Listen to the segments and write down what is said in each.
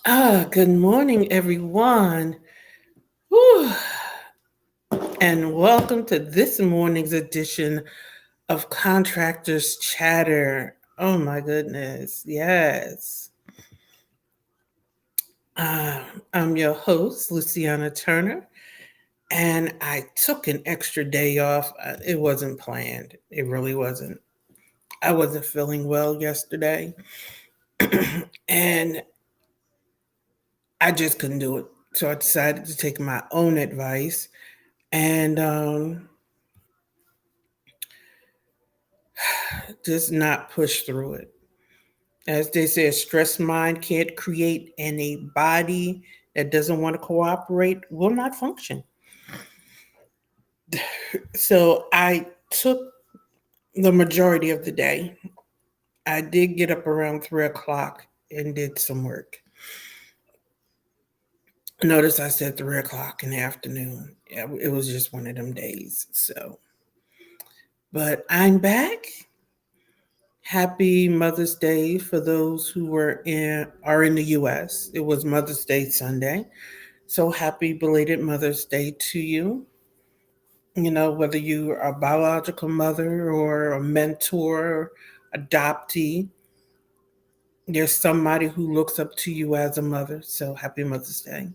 Good morning, everyone. Whew. And welcome to this morning's edition of Contractors Chatter. Oh my goodness, yes. Uh, I'm your host, Luciana Turner, and I took an extra day off. It wasn't planned, it really wasn't. I wasn't feeling well yesterday, and I just couldn't do it. So I decided to take my own advice and just not push through it. As they say, a stressed mind can't create, and a body that doesn't want to cooperate will not function. So I took the majority of the day. I did get up around 3 o'clock and did some work. Notice I said 3 o'clock in the afternoon. Yeah, it was just one of them days. But I'm back. Happy Mother's Day for those who are in the U.S. It was Mother's Day Sunday. So happy belated Mother's Day to you. You know, whether you are a biological mother or a mentor, adoptee, there's somebody who looks up to you as a mother. So happy Mother's Day.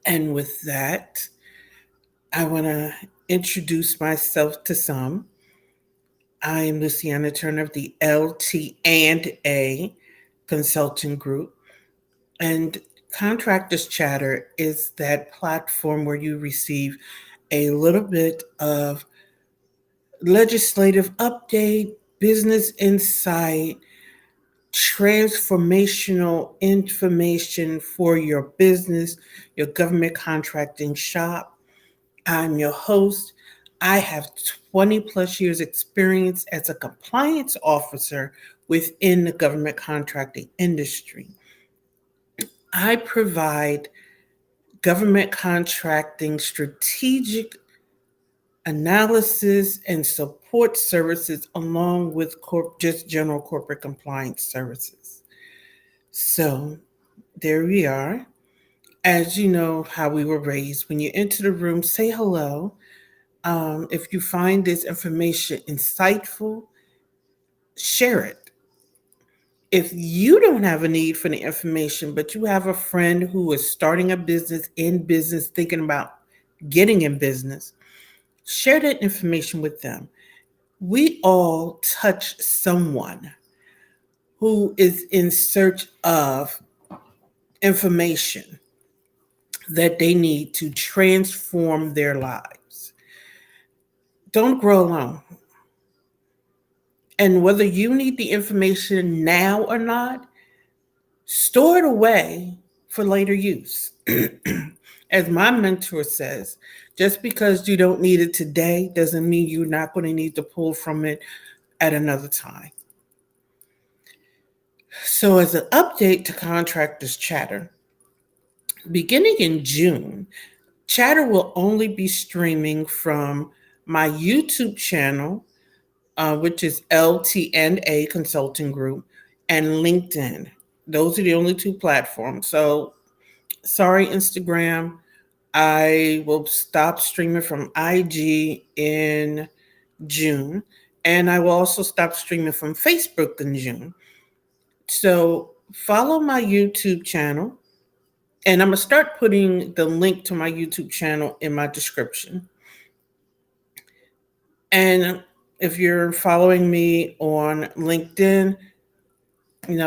And with that, I want to introduce myself to some. I am Luciana Turner of the LT&A Consulting Group. And Contractors Chatter is that platform where you receive a little bit of legislative update, business insight, transformational information for your business, your government contracting shop. I'm your host. I have 20 plus years experience as a compliance officer within the government contracting industry. I provide government contracting strategic analysis and support services along with just general corporate compliance services. So there we are. As you know how we were raised, when you enter the room, say hello. If you find this information insightful, share it. If you don't have a need for the information, but you have a friend who is starting a business, in business, thinking about getting in business, share that information with them. We all touch someone who is in search of information that they need to transform their lives. Don't grow alone. And whether you need the information now or not, store it away for later use. As my mentor says, just because you don't need it today doesn't mean you're not going to need to pull from it at another time. So, as an update to Contractors Chatter, beginning in June, Chatter will only be streaming from my YouTube channel, which is LT&A Consulting Group, and LinkedIn. Those are the only two platforms. So, sorry, Instagram. I will stop streaming from IG in June, and I will also stop streaming from Facebook in June. So, follow my YouTube channel. And I'm going to start putting the link to my YouTube channel in my description. And if you're following me on LinkedIn,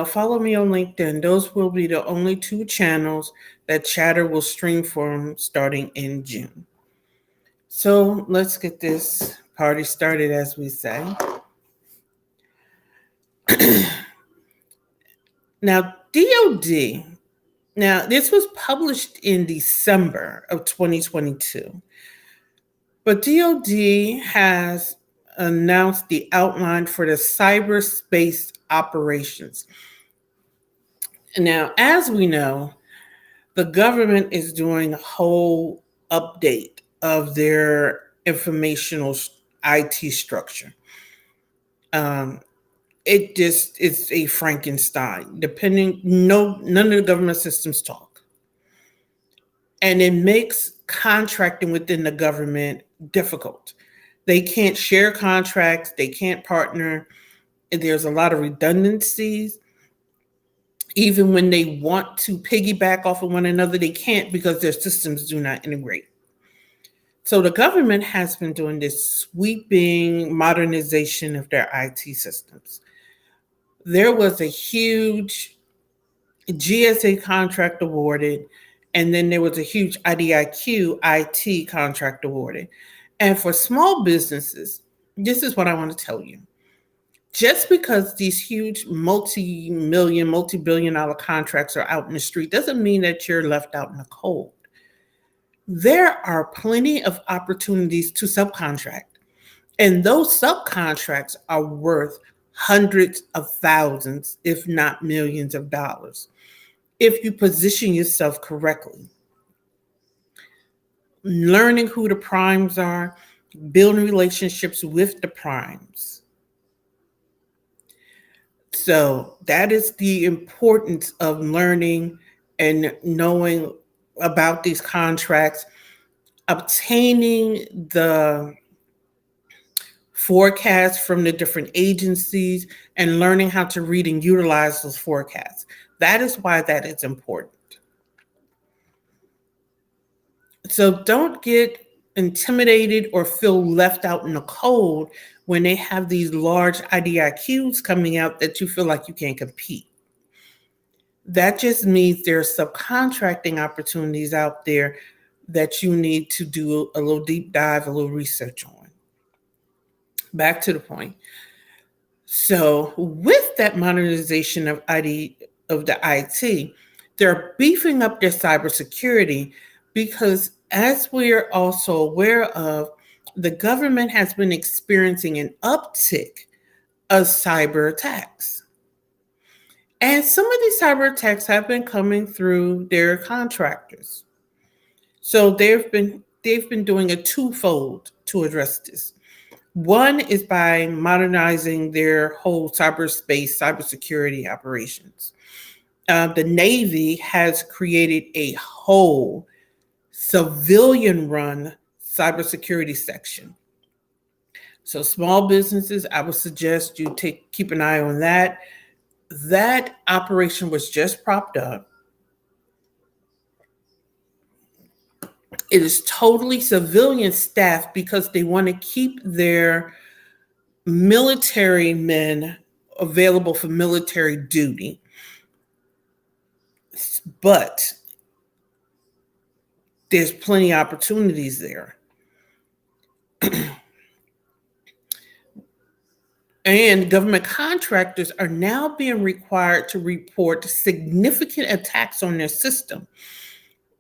follow me on LinkedIn. Those will be the only two channels that Chatter will stream from starting in June. So let's get this party started, as we say. Now, DOD, now this was published in December of 2022. But DoD has announced the outline for the cyberspace operations. Now, as we know, the government is doing a whole update of their informational IT structure. Um, it just is a Frankenstein. None of the government systems talk, and it makes contracting within the government difficult. They can't share contracts. They can't partner. There's a lot of redundancies. Even when they want to piggyback off of one another, they can't because their systems do not integrate. So the government has been doing this sweeping modernization of their IT systems. There was a huge GSA contract awarded, and then there was a huge IDIQ IT contract awarded. And for small businesses, this is what I want to tell you. Just because these huge multi-million, multi-billion dollar contracts are out in the street doesn't mean that you're left out in the cold. There are plenty of opportunities to subcontract, and those subcontracts are worth hundreds of thousands, if not millions of dollars, if you position yourself correctly. Learning who the primes are, building relationships with the primes. So that is the importance of learning and knowing about these contracts, obtaining the forecasts from the different agencies, and learning how to read and utilize those forecasts. That is why that is important. So don't get intimidated or feel left out in the cold when they have these large IDIQs coming out that you feel like you can't compete. That just means there are subcontracting opportunities out there that you need to do a little deep dive, a little research on. Back to the point. So with that modernization of the IT, they're beefing up their cybersecurity because, as we're also aware of, the government has been experiencing an uptick of cyber attacks. And some of these cyber attacks have been coming through their contractors. So they've been doing a twofold to address this. One is by modernizing their whole cybersecurity operations. The Navy has created a whole civilian-run cybersecurity section. So small businesses, I would suggest you keep an eye on that. That operation was just propped up. It is totally civilian staff because they want to keep their military men available for military duty. But there's plenty of opportunities there. And government contractors are now being required to report significant attacks on their system.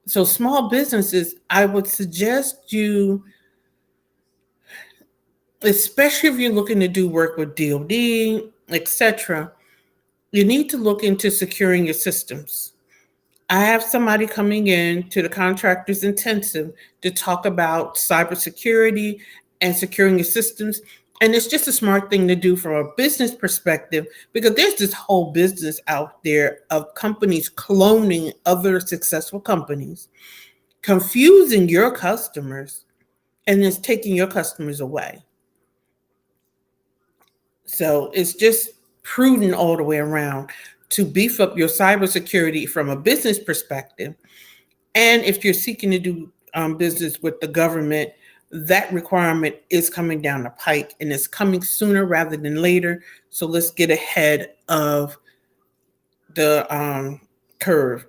So small businesses, I would suggest you, especially if you're looking to do work with DoD, etc., you need to look into securing your systems. I have somebody coming in to the Contractors Intensive to talk about cybersecurity and securing your systems. And it's just a smart thing to do from a business perspective, because there's this whole business out there of companies cloning other successful companies, confusing your customers, and it's taking your customers away. So it's just prudent all the way around to beef up your cybersecurity from a business perspective. And if you're seeking to do business with the government, that requirement is coming down the pike, and it's coming sooner rather than later. So let's get ahead of the curve.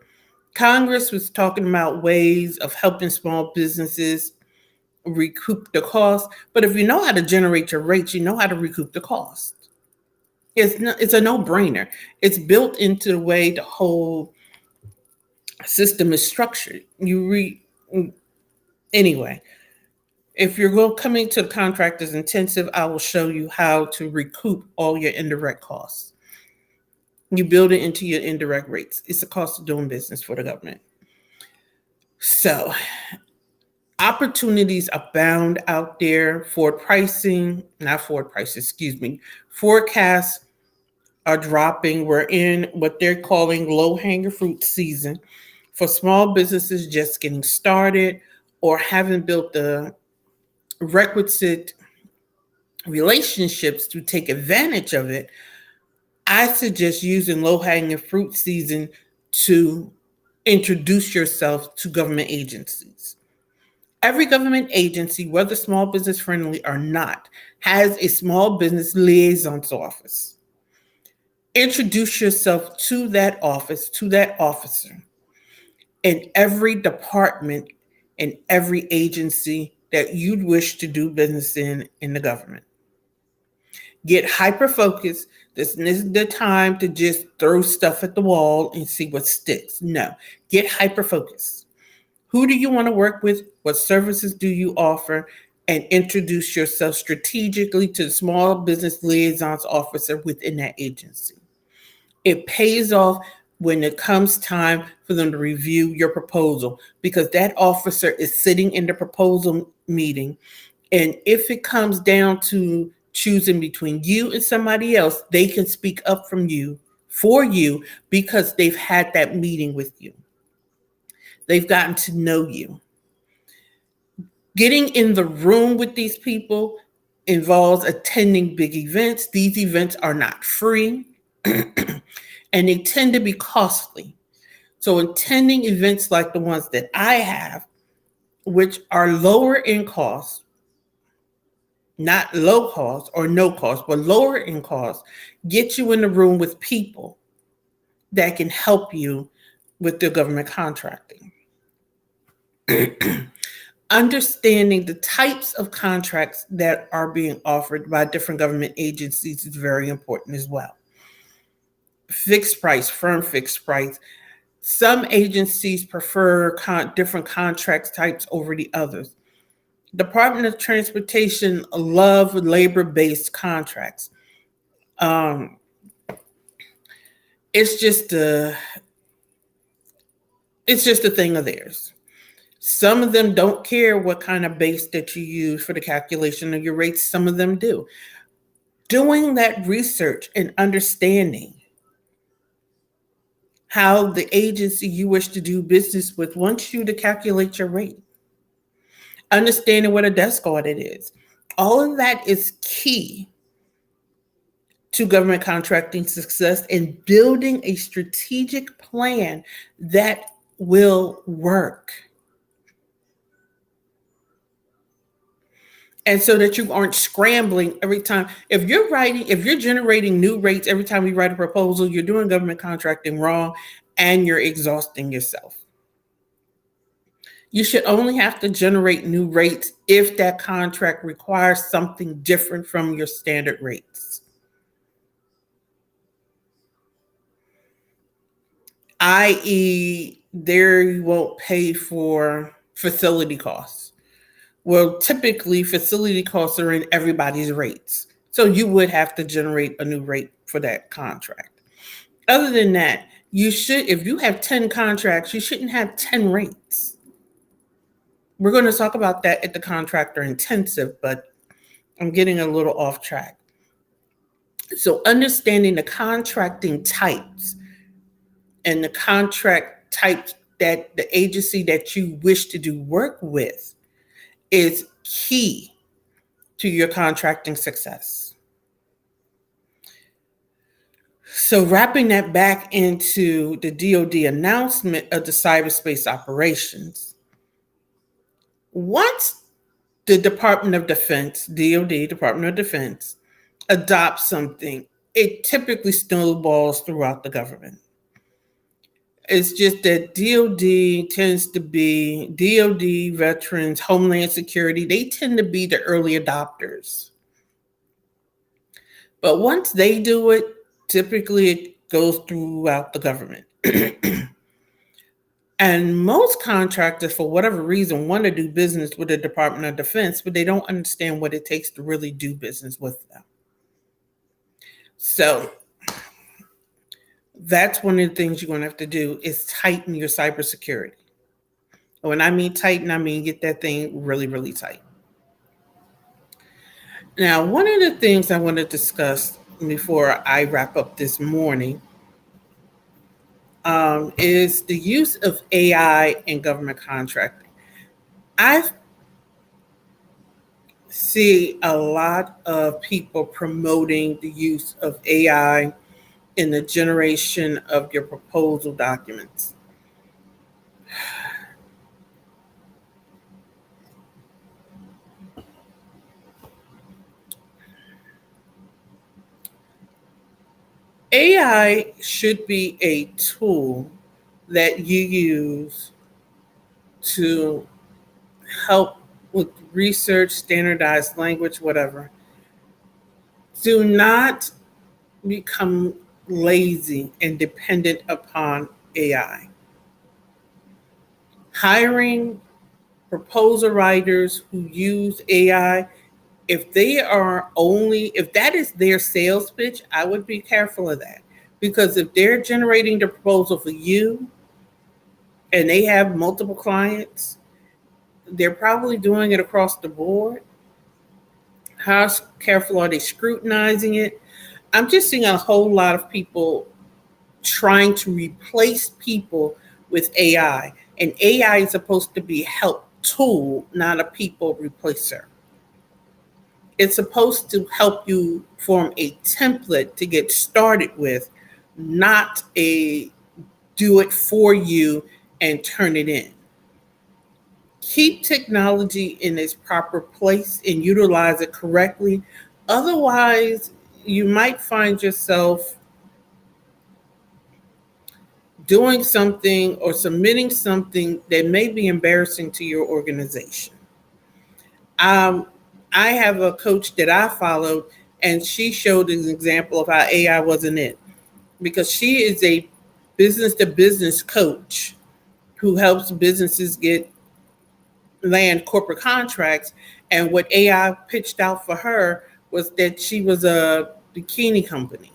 Congress was talking about ways of helping small businesses recoup the cost. But if you know how to generate your rates, you know how to recoup the cost. It's a no-brainer. It's built into the way the whole system is structured. Anyway, if you're coming to the Contractors Intensive, I will show you how to recoup all your indirect costs. You build it into your indirect rates. It's the cost of doing business for the government. So opportunities abound out there. Forecast are dropping. We're in what they're calling low-hanging fruit season for small businesses just getting started or haven't built the requisite relationships to take advantage of it. I suggest using low hanging fruit season to introduce yourself to government agencies. Every government agency, whether small business friendly or not, has a small business liaison's office. Introduce yourself to that office, to that officer, in every department and every agency that you'd wish to do business in the government. Get hyper focused. This isn't the time to just throw stuff at the wall and see what sticks. No, get hyper focused. Who do you want to work with? What services do you offer? And introduce yourself strategically to the small business liaisons officer within that agency. It pays off when it comes time for them to review your proposal because that officer is sitting in the proposal meeting. And if it comes down to choosing between you and somebody else, they can speak up for you because they've had that meeting with you. They've gotten to know you. Getting in the room with these people involves attending big events. These events are not free and they tend to be costly. So attending events like the ones that I have, which are lower in cost, not low cost or no cost, but lower in cost, get you in the room with people that can help you with the government contracting. Understanding the types of contracts that are being offered by different government agencies is very important as well. Fixed price, firm fixed price. Some agencies prefer different contract types over the others. Department of Transportation love labor-based contracts. Um, it's just a thing of theirs. Some of them don't care what kind of base that you use for the calculation of your rates. Some of them do. Doing that research and understanding how the agency you wish to do business with wants you to calculate your rate. Understanding what a desk audit is. All of that is key to government contracting success and building a strategic plan that will work. And so that you aren't scrambling every time. If you're generating new rates every time you write a proposal, you're doing government contracting wrong and you're exhausting yourself. You should only have to generate new rates if that contract requires something different from your standard rates. I.e., they won't pay for facility costs. Well, typically facility costs are in everybody's rates. So you would have to generate a new rate for that contract. Other than that, if you have 10 contracts, you shouldn't have 10 rates. We're going to talk about that at the contractor intensive, but I'm getting a little off track. So understanding the contracting types and the contract types that the agency that you wish to do work with is key to your contracting success. So wrapping that back into the DoD announcement of the cyberspace operations, once the Department of Defense, DoD, Department of Defense, adopts something, it typically snowballs throughout the government. It's just that DoD tends to be, DoD, veterans, Homeland Security, they tend to be the early adopters. But once they do it, typically it goes throughout the government. And most contractors, for whatever reason, want to do business with the Department of Defense, but they don't understand what it takes to really do business with them. So that's one of the things you're going to have to do is tighten your cybersecurity. When I mean tighten, I mean get that thing really, really tight. Now, one of the things I want to discuss before I wrap up this morning, is the use of AI in government contracting. I see a lot of people promoting the use of AI in the generation of your proposal documents. AI should be a tool that you use to help with research, standardized language, whatever. Do not become lazy and dependent upon AI. Hiring proposal writers who use AI, if that is their sales pitch, I would be careful of that. Because if they're generating the proposal for you and they have multiple clients, they're probably doing it across the board. How careful are they scrutinizing it? I'm just seeing a whole lot of people trying to replace people with AI. And AI is supposed to be a help tool, not a people replacer. It's supposed to help you form a template to get started with, not a do it for you and turn it in. Keep technology in its proper place and utilize it correctly. Otherwise, you might find yourself doing something or submitting something that may be embarrassing to your organization. Um, I have a coach that I followed, and she showed an example of how AI wasn't it, because she is a business to business coach who helps businesses get land corporate contracts. And what AI pitched out for her was that she was a bikini company.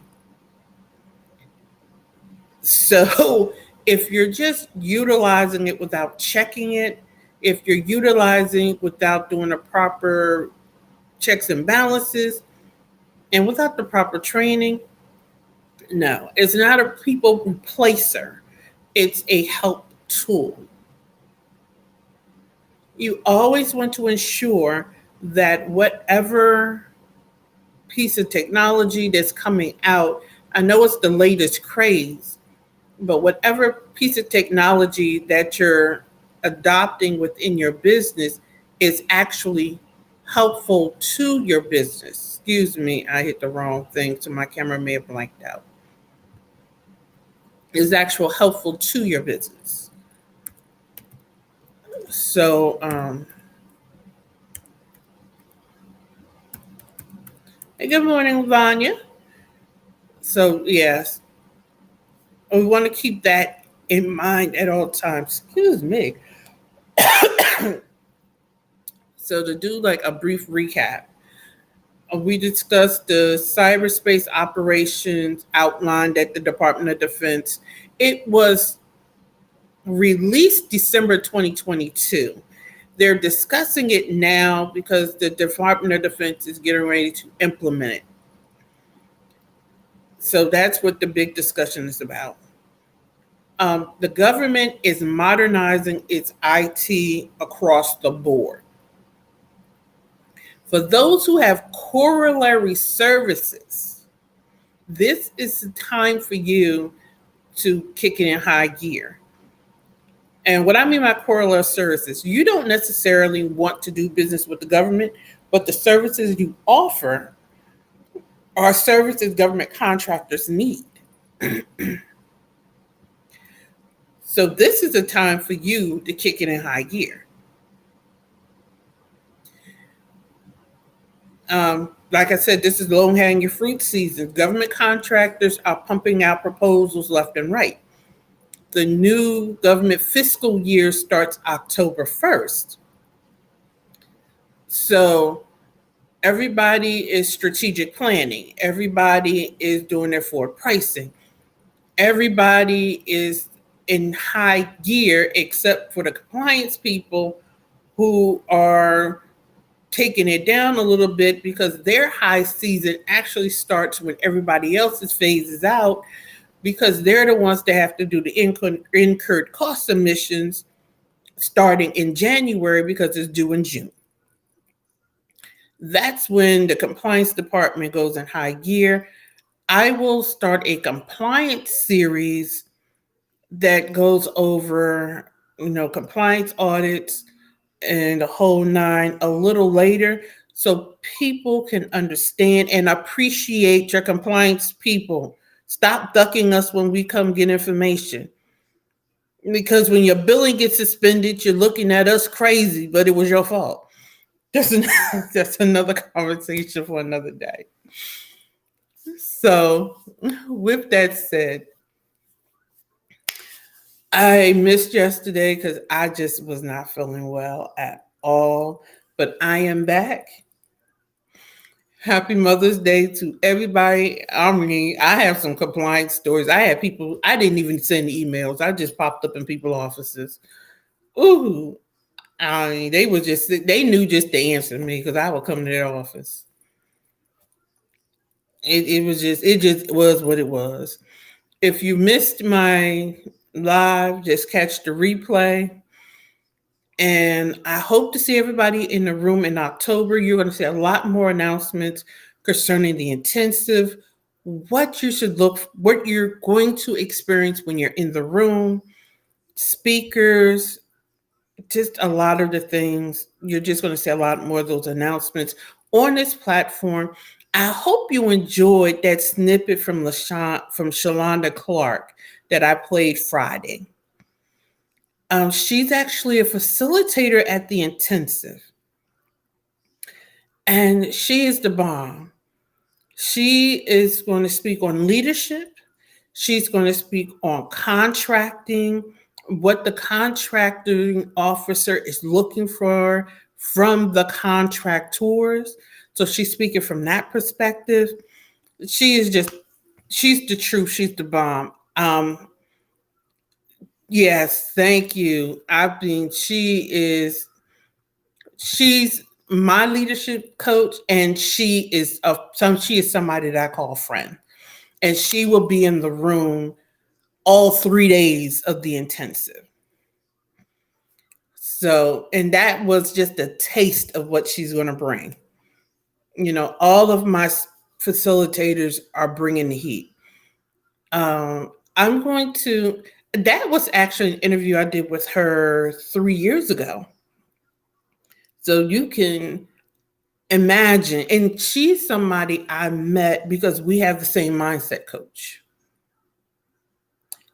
So if you're just utilizing it without checking it, if you're utilizing without doing the proper checks and balances and without the proper training, no, it's not a people replacer. It's a help tool. You always want to ensure that whatever piece of technology that's coming out, I know it's the latest craze, but whatever piece of technology that you're adopting within your business is actually helpful to your business. Excuse me, I hit the wrong thing, so my camera may have blanked out. Is actual helpful to your business. So, hey, good morning, Vanya. So, yes, we want to keep that in mind at all times. Excuse me. So, to do like a brief recap, we discussed the cyberspace operations outlined at the Department of Defense. It was released December 2022. They're discussing it now because the Department of Defense is getting ready to implement it. So that's what the big discussion is about. The government is modernizing its IT across the board. For those who have corollary services, this is the time for you to kick it in high gear. And what I mean by corollary services, you don't necessarily want to do business with the government, but the services you offer are services government contractors need. So this is a time for you to kick it in high gear. Like I said, this is low-hanging fruit season. Government contractors are pumping out proposals left and right. The new government fiscal year starts October 1st. So everybody is strategic planning. Everybody is doing their forward pricing. Everybody is in high gear except for the compliance people who are taking it down a little bit because their high season actually starts when everybody else's phases out, because they're the ones that have to do the incurred cost submissions starting in January because it's due in June. That's when the compliance department goes in high gear. I will start a compliance series that goes over, compliance audits and the whole nine a little later, so people can understand and appreciate your compliance people. Stop ducking us when we come get information. Because when your billing gets suspended, you're looking at us crazy, but it was your fault. That's another conversation for another day. So, with that said, I missed yesterday because I just was not feeling well at all, but I am back. Happy Mother's Day to everybody. I mean, I have some compliance stories. I had people, I didn't even send emails. I just popped up in people's offices. Ooh, I mean, they knew just to answer me because I would come to their office. It just was what it was. If you missed my live, just catch the replay. And I hope to see everybody in the room in October. You're going to see a lot more announcements concerning the intensive, what you're going to experience when you're in the room, speakers, just a lot of the things. You're just going to see a lot more of those announcements on this platform. I hope you enjoyed that snippet from Shalonda Clark that I played Friday. She's actually a facilitator at the intensive, and she is the bomb. She is going to speak on leadership. She's going to speak on contracting, what the contracting officer is looking for from the contractors. So she's speaking from that perspective. She's the truth. She's the bomb. Yes, thank you. She's my leadership coach, and she is somebody that I call a friend. And she will be in the room all 3 days of the intensive. So, and that was just a taste of what she's going to bring. All of my facilitators are bringing the heat. That was actually an interview I did with her 3 years ago. So you can imagine, and she's somebody I met because we have the same mindset coach.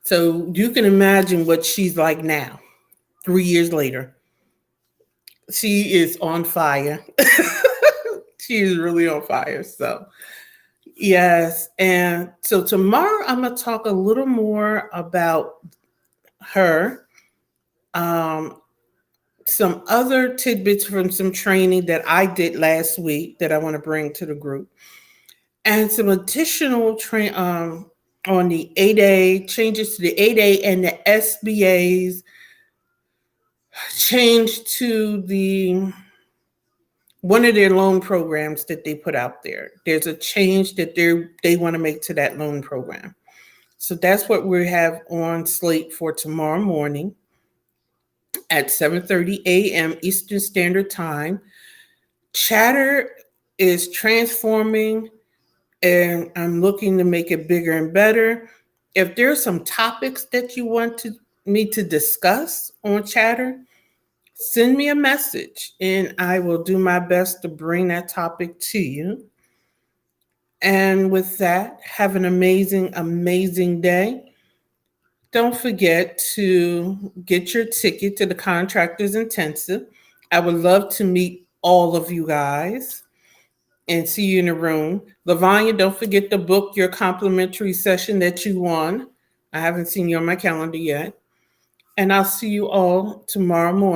So you can imagine what she's like now, 3 years later. She is on fire. She is really on fire. So, yes. And so tomorrow I'm going to talk a little more about her. Some other tidbits from some training that I did last week that I want to bring to the group. And some additional on the 8A, changes to the 8A and the SBA's change to one of their loan programs that they put out there. There's a change that they want to make to that loan program. So that's what we have on slate for tomorrow morning at 7:30 a.m. Eastern Standard Time. Chatter is transforming, and I'm looking to make it bigger and better. If there's some topics that you want me to discuss on Chatter, send me a message and I will do my best to bring that topic to you. And with that, have an amazing, amazing day. Don't forget to get your ticket to the Contractors Intensive. I would love to meet all of you guys and see you in the room. Lavanya, don't forget to book your complimentary session that you won. I haven't seen you on my calendar yet. And I'll see you all tomorrow morning.